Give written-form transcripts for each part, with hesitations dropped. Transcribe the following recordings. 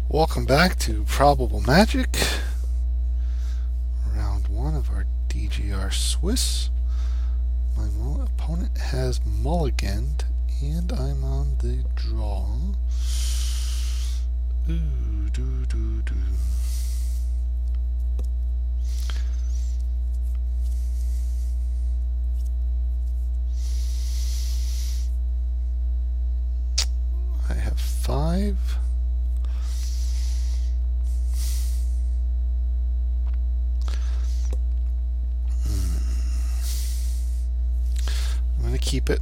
Welcome back to Probable Magic, round 1 of our DGR Swiss. My opponent has mulliganed, and I'm on the draw. Ooh, doo, doo, doo. I have 5. I'm going to keep it.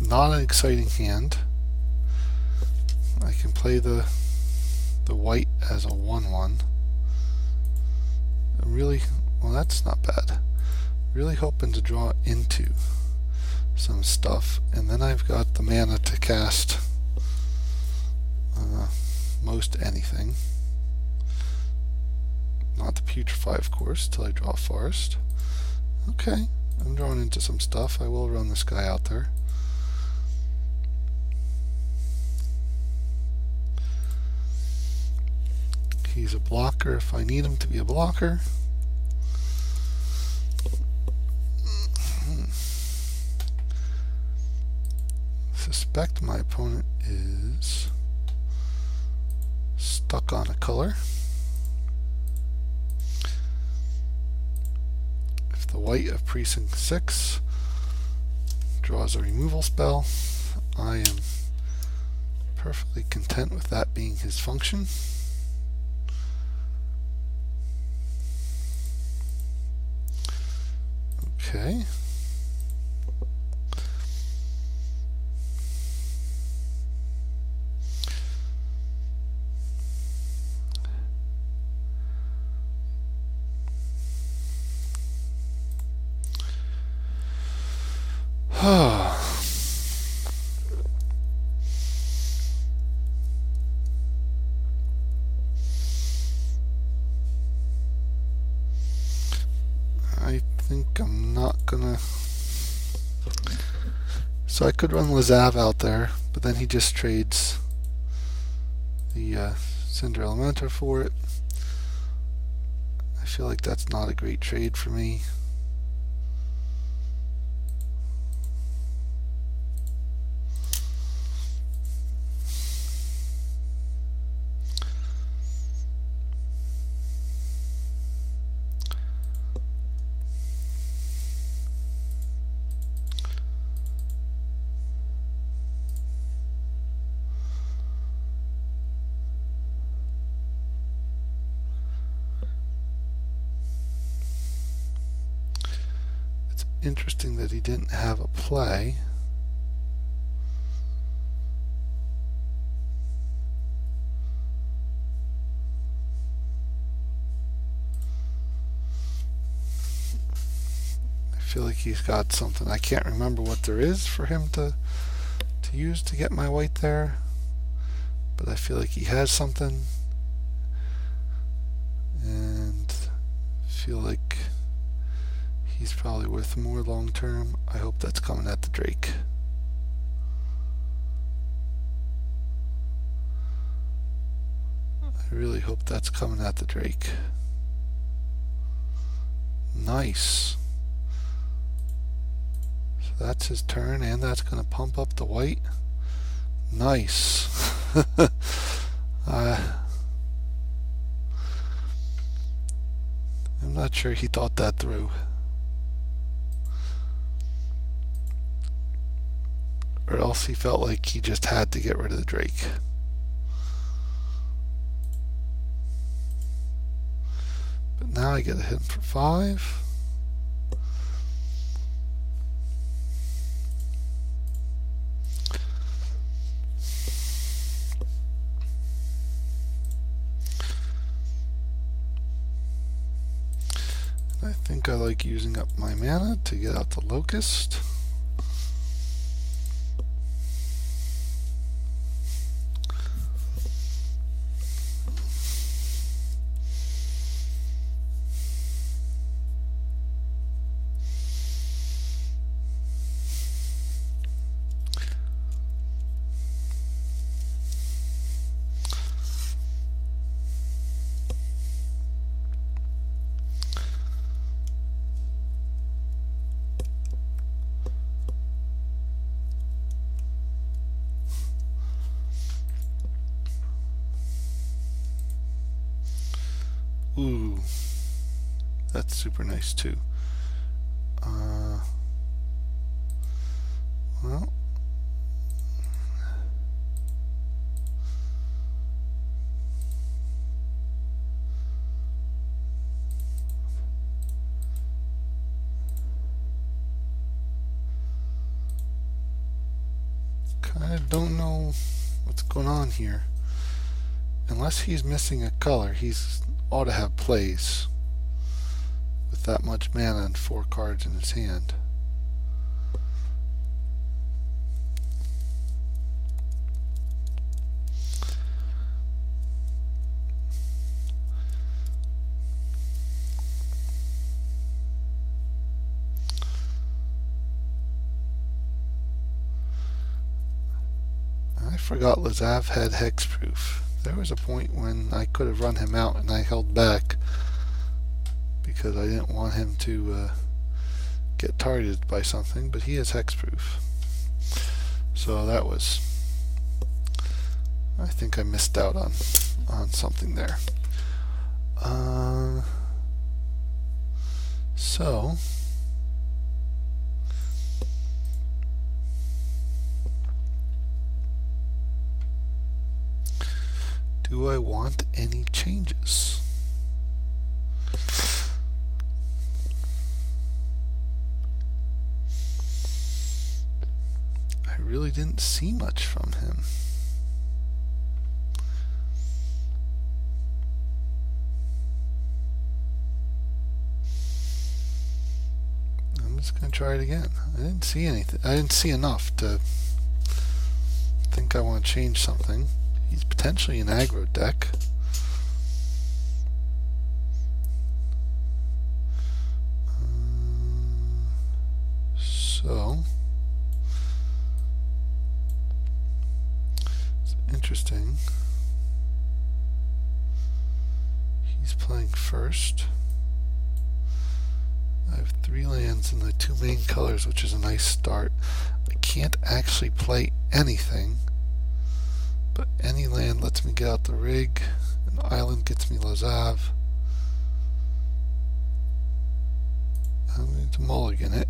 Not an exciting hand. I can play the white as a 1/1. Really, well, that's not bad. Really hoping to draw into some stuff, and then I've got the mana to cast most anything. Not the Putrefy, of course, till I draw Forest. Okay, I'm drawing into some stuff. I will run this guy out there. He's a blocker if I need him to be a blocker. Suspect my opponent is stuck on a color. If the white of precinct 6 draws a removal spell, I am perfectly content with that being his function. Okay. I think I'm not gonna. So I could run Lazav out there, but then he just trades the Cinder Elementor for it. I feel like that's not a great trade for me. Interesting that he didn't have a play. I feel like he's got something. I can't remember what there is for him to use to get my white there, but I feel like he has something, and feel like he's probably worth more long term. I hope that's coming at the Drake. I really hope that's coming at the Drake. Nice. So that's his turn, and that's going to pump up the white. Nice. I'm not sure he thought that through. Or else he felt like he just had to get rid of the Drake. But now I get a hit for 5. I think I like using up my mana to get out the Locust. That's super nice too. Well, kind of don't know what's going on here. Unless he's missing a color, he's ought to have plays with that much mana and 4 cards in his hand. I forgot Lazav had hexproof. There was a point when I could have run him out and I held back because I didn't want him to get targeted by something, but he is hexproof. So that was, I think I missed out on something there. So do I want any changes? I really didn't see much from him. I'm just going to try it again. I didn't see anything. I didn't see enough to think I want to change something. He's potentially an aggro deck. So it's interesting. He's playing first. I have 3 lands in the 2 main colors, which is a nice start. I can't actually play anything, but any land lets me get out the rig. An island gets me Lazav. I'm going to mulligan it.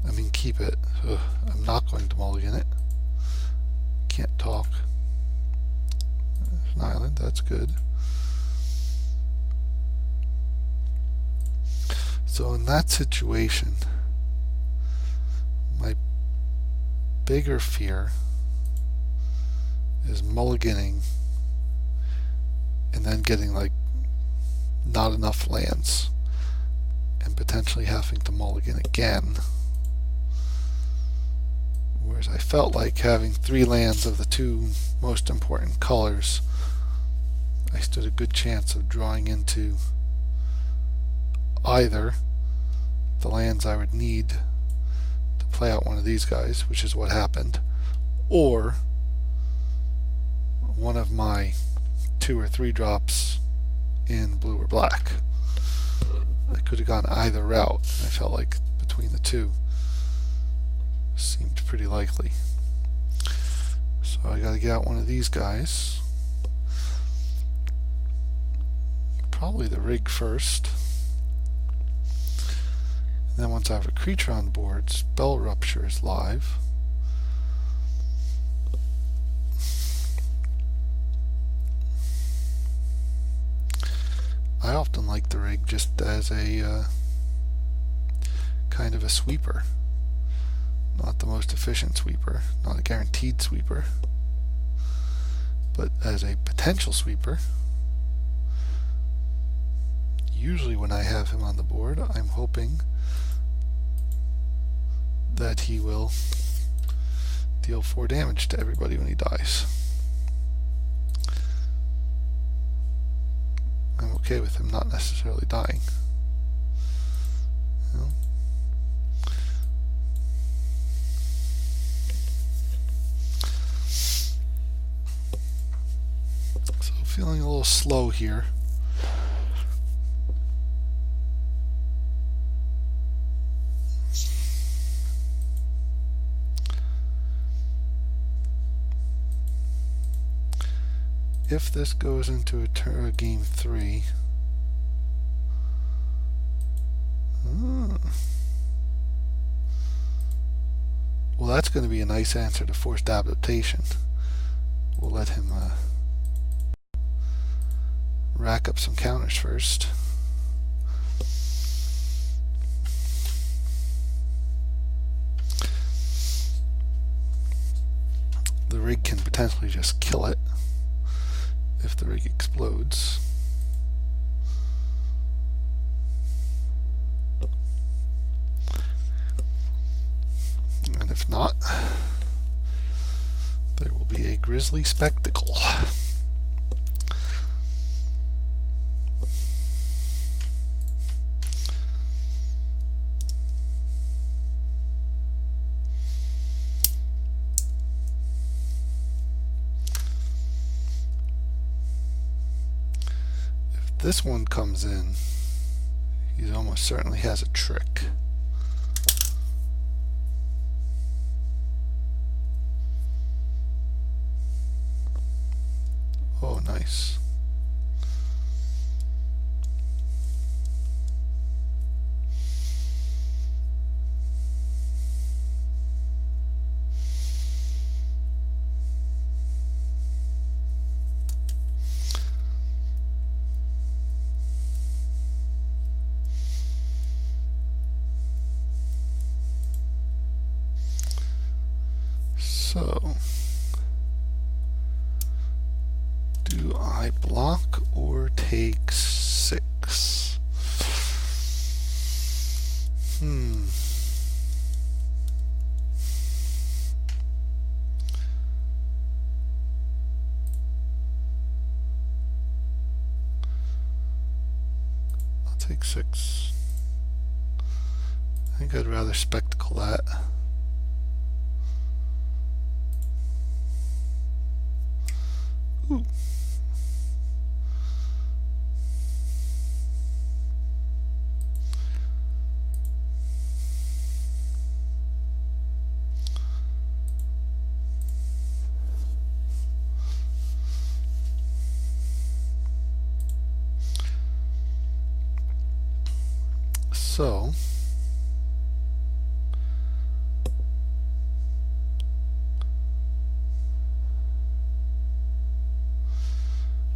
I mean, keep it. Ugh, I'm not going to mulligan it. Can't talk. There's an island, that's good. So in that situation, my bigger fear is mulliganing and then getting like not enough lands and potentially having to mulligan again. Whereas I felt like having 3 lands of the 2 most important colors, I stood a good chance of drawing into either the lands I would need to play out one of these guys, which is what happened, or one of my 2 or 3 drops in blue or black. I could have gone either route. I felt like between the 2 seemed pretty likely. So I gotta get out one of these guys. Probably the rig first. And then once I have a creature on board, Spell Rupture is live. I often like the rig just as a kind of a sweeper. Not the most efficient sweeper, not a guaranteed sweeper, but as a potential sweeper. Usually when I have him on the board, I'm hoping that he will deal 4 damage to everybody when he dies. I'm okay with him not necessarily dying. You know? So feeling a little slow here. If this goes into a game 3, that's going to be a nice answer to forced adaptation. We'll let him rack up some counters first. The rig can potentially just kill it if the rig explodes. And if not, there will be a grisly spectacle. If this one comes in, he almost certainly has a trick. Oh, nice. So, do I block or take 6? I'll take 6. I think I'd rather spectacle that. Ooh. So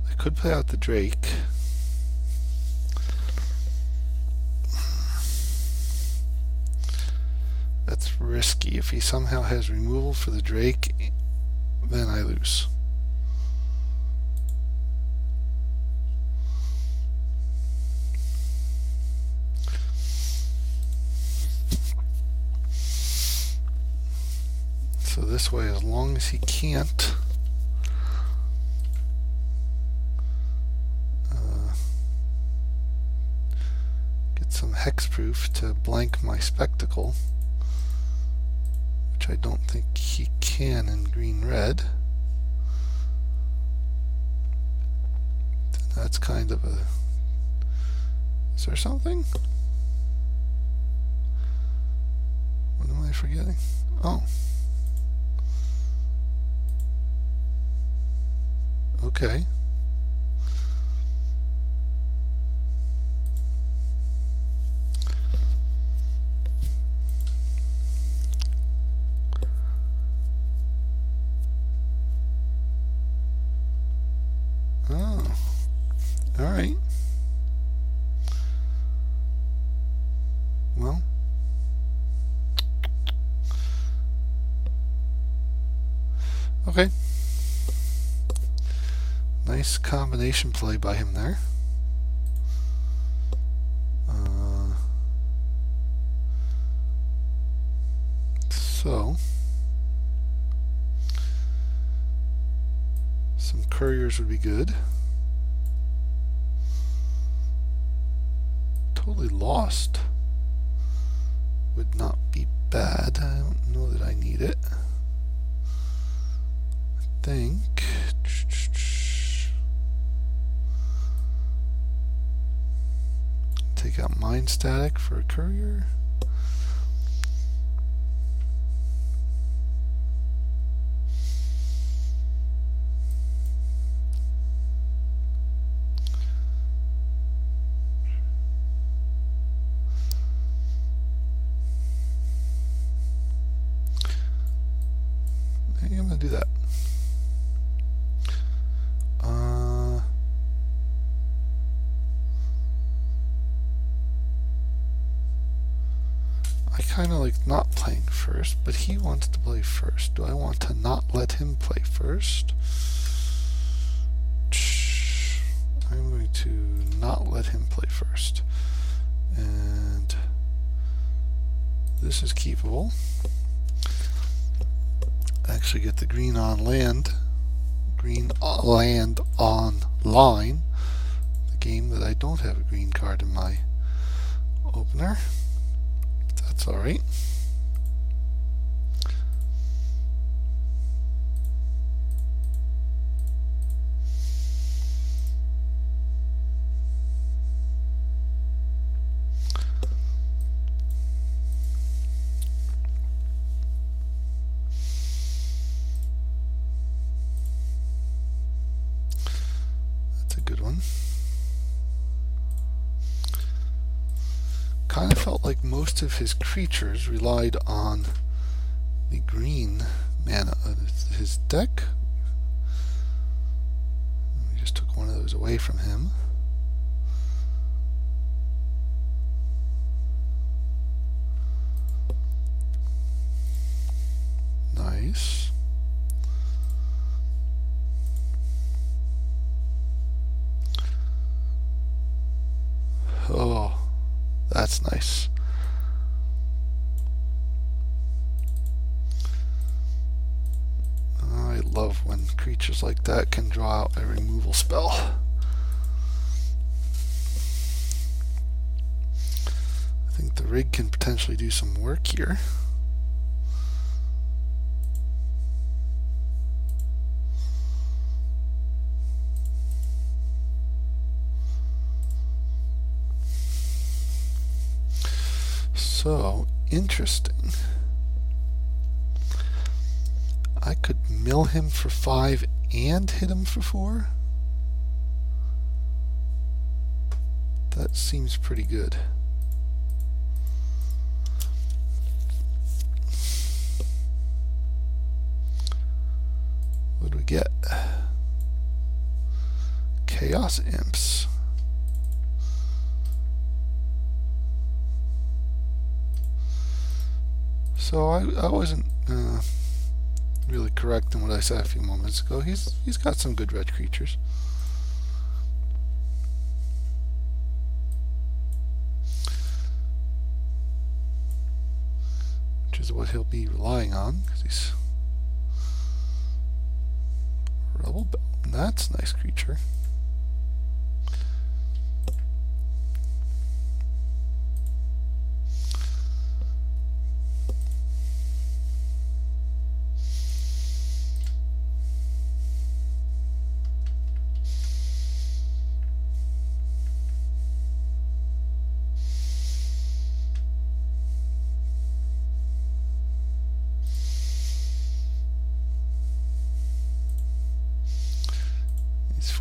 I could play out the Drake. That's risky. If he somehow has removal for the Drake, then I lose. So this way, as long as he can't get some hexproof to blank my spectacle, which I don't think he can in green-red, that's kind of a... Is there something? What am I forgetting? Oh. Okay. Oh. All right. Well. Okay. Nice combination play by him there. So, some couriers would be good. Totally lost would not be bad. I don't know that I need it. I think. Take out Mind Static for a courier. want to do that. I kind of like not playing first, but he wants to play first. Do I want to not let him play first? I'm going to not let him play first. And this is keepable. Actually get the green on land. Green land on line. The game that I don't have a green card in my opener. But that's alright. Good one. Kind of felt like most of his creatures relied on the green mana of his deck. We just took one of those away from him. Nice. Oh, that's nice. I love when creatures like that can draw out a removal spell. I think the rig can potentially do some work here. So, interesting. I could mill him for 5 and hit him for 4? That seems pretty good. What do we get? Chaos Imps. So I wasn't really correct in what I said a few moments ago. He's got some good red creatures. Which is what he'll be relying on, because he's Probable. That's a nice creature.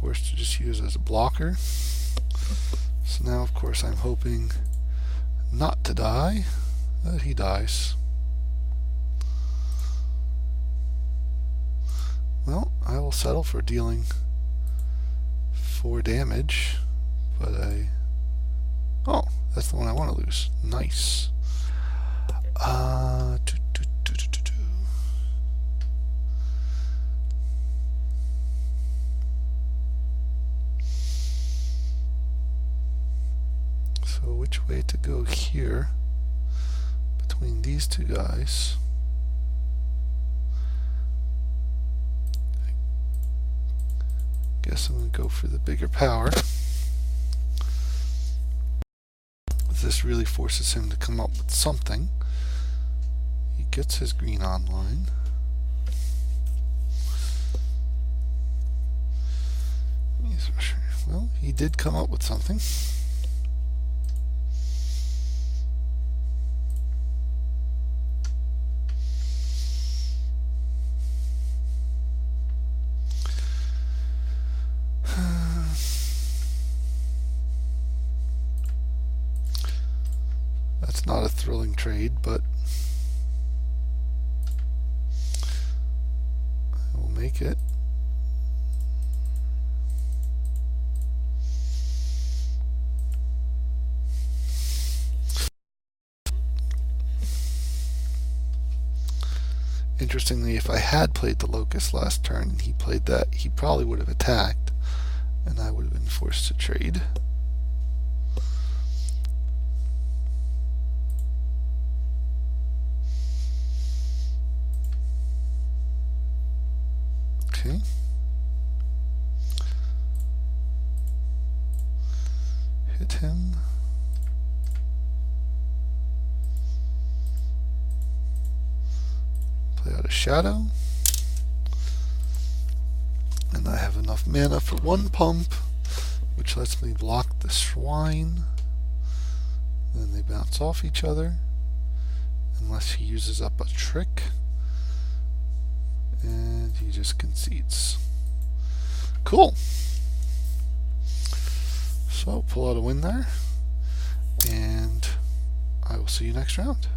Forced to just use as a blocker. So now, of course, I'm hoping not to die, that he dies. Well, I will settle for dealing 4 damage, but oh, that's the one I want to lose. Nice. So which way to go here between these two guys? I guess I'm going to go for the bigger power. This really forces him to come up with something. He gets his green online. Well, he did come up with something. That's not a thrilling trade, but like it. Interestingly, if I had played the locust last turn and he played that, he probably would have attacked, and I would have been forced to trade. Okay. Hit him. Play out a shadow. And I have enough mana for one pump, which lets me block the shrine. Then they bounce off each other, unless he uses up a trick. And he just concedes. Cool. So pull out a win there, and I will see you next round.